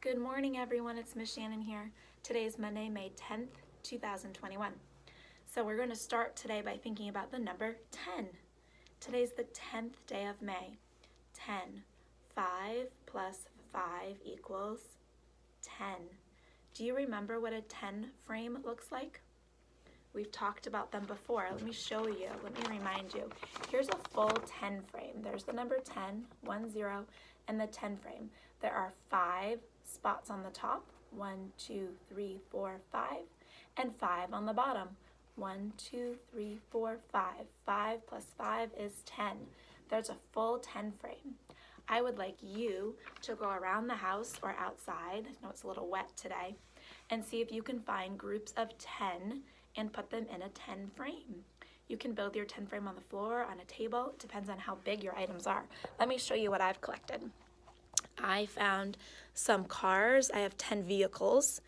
Good morning, everyone. It's Miss Shannon here. Today is Monday, May 10th, 2021. So we're going to start today by thinking about the number 10. Today's the 10th day of May. 10. 5 plus 5 equals 10. Do you remember what a 10 frame looks like? We've talked about them before. Let me show you. Let me remind you. Here's a full 10 frame. There's the number 10, 1, 0, and the 10 frame. There are 5 spots on the top, 1, 2, 3, 4, 5, and 5 on the bottom, 1, 2, 3, 4, 5. 5 plus 5 is 10. There's a full 10 frame. I would like you to go around the house or outside, I know it's a little wet today, and see if you can find groups of 10 and put them in a 10 frame. You can build your 10 frame on the floor, on a table. It depends on how big your items are. Let me show you what I've collected. I found some cars. I have 10 vehicles.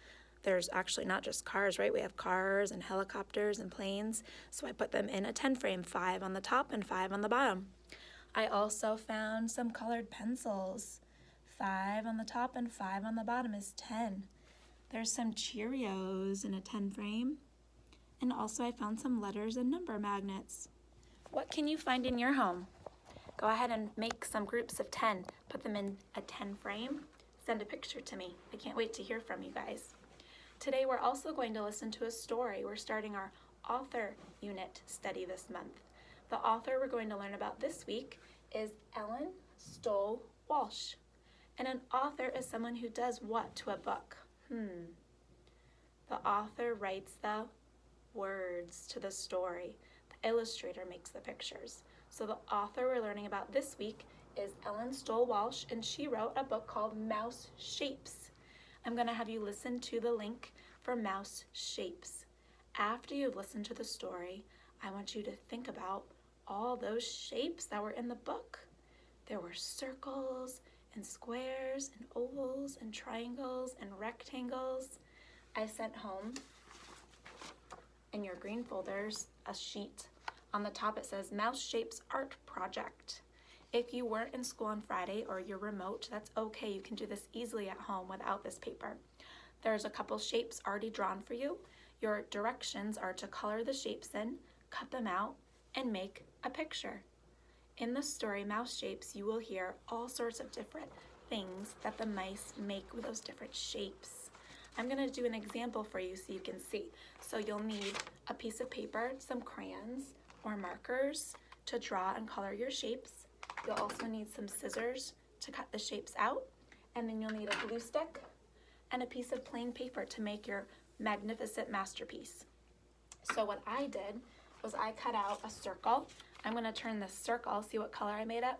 There's actually not just cars, right? We have cars and helicopters and planes. So I put them in a 10 frame, 5 on the top and 5 on the bottom. I also found some colored pencils. 5 on the top and 5 on the bottom is 10. There's some Cheerios in a 10 frame. And also I found some letters and number magnets. What can you find in your home? Go ahead and make some groups of 10. Put them in a 10 frame. Send a picture to me. I can't wait to hear from you guys. Today we're also going to listen to a story. We're starting our author unit study this month. The author we're going to learn about this week is Ellen Stoll Walsh. And an author is someone who does what to a book? The author writes the words to the story. The illustrator makes the pictures. So the author we're learning about this week is Ellen Stoll Walsh, and she wrote a book called Mouse Shapes. I'm going to have you listen to the link for Mouse Shapes. After you've listened to the story, I want you to think about all those shapes that were in the book. There were circles and squares and ovals and triangles and rectangles. I sent home in your green folders a sheet. On the top it says Mouse Shapes Art Project. If you weren't in school on Friday or you're remote, that's okay. You can do this easily at home without this paper. There's a couple shapes already drawn for you. Your directions are to color the shapes in, cut them out, and make a picture. In the story Mouse Shapes, you will hear all sorts of different things that the mice make with those different shapes. I'm going to do an example for you so you can see. So you'll need a piece of paper, some crayons or markers to draw and color your shapes. You'll also need some scissors to cut the shapes out, and then you'll need a glue stick and a piece of plain paper to make your magnificent masterpiece. So what I did was I cut out a circle. I'm going to turn this circle, see what color I made it?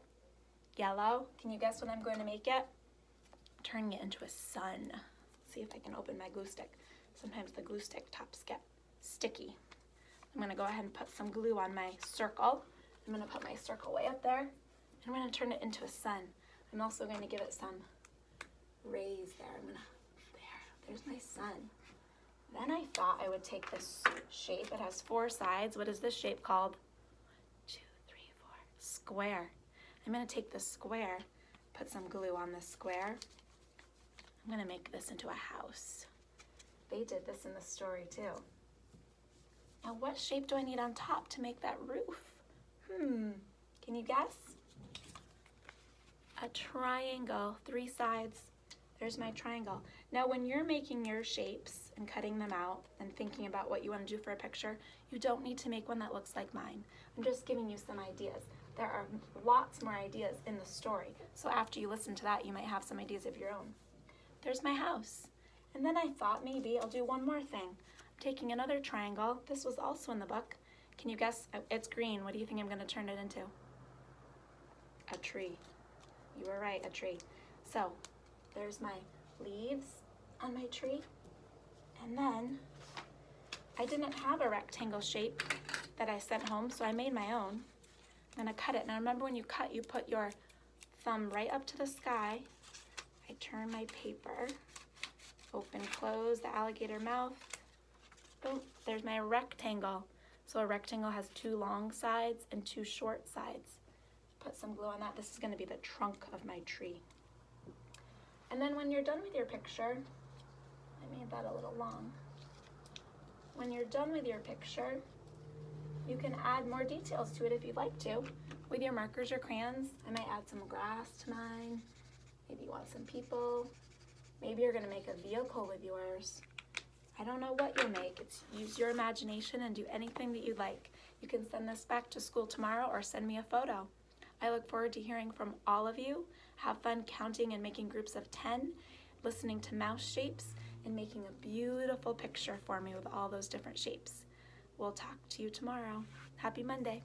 Yellow. Can you guess what I'm going to make it? I'm turning it into a sun. See if I can open my glue stick. Sometimes the glue stick tops get sticky. I'm going to go ahead and put some glue on my circle. I'm going to put my circle way up there. I'm going to turn it into a sun. I'm also going to give it some rays there. There's my sun. Then I thought I would take this shape. It has 4 sides. What is this shape called? 2, 3, 4. Square. I'm going to take the square, put some glue on the square. I'm going to make this into a house. They did this in the story too. Now what shape do I need on top to make that roof? Can you guess? A triangle, 3 sides. There's my triangle. Now when you're making your shapes and cutting them out and thinking about what you want to do for a picture, you don't need to make one that looks like mine. I'm just giving you some ideas. There are lots more ideas in the story. So after you listen to that, you might have some ideas of your own. There's my house. And then I thought maybe I'll do one more thing. I'm taking another triangle. This was also in the book. Can you guess? It's green. What do you think I'm going to turn it into? A tree. You were right, a tree. So there's my leaves on my tree. And then I didn't have a rectangle shape that I sent home, so I made my own. I'm going to cut it. Now remember, when you cut, you put your thumb right up to the sky. I turn my paper, open, close the alligator mouth. Oh, there's my rectangle. So a rectangle has 2 long sides and 2 short sides. Put some glue on that. This is going to be the trunk of my tree. And then when you're done with your picture, I made that a little long. When you're done with your picture, you can add more details to it if you'd like to. With your markers or crayons, I might add some grass to mine. Maybe you want some people. Maybe you're gonna make a vehicle with yours. I don't know what you'll make. Use your imagination and do anything that you'd like. You can send this back to school tomorrow or send me a photo. I look forward to hearing from all of you. Have fun counting and making groups of 10, listening to mouse shapes, and making a beautiful picture for me with all those different shapes. We'll talk to you tomorrow. Happy Monday.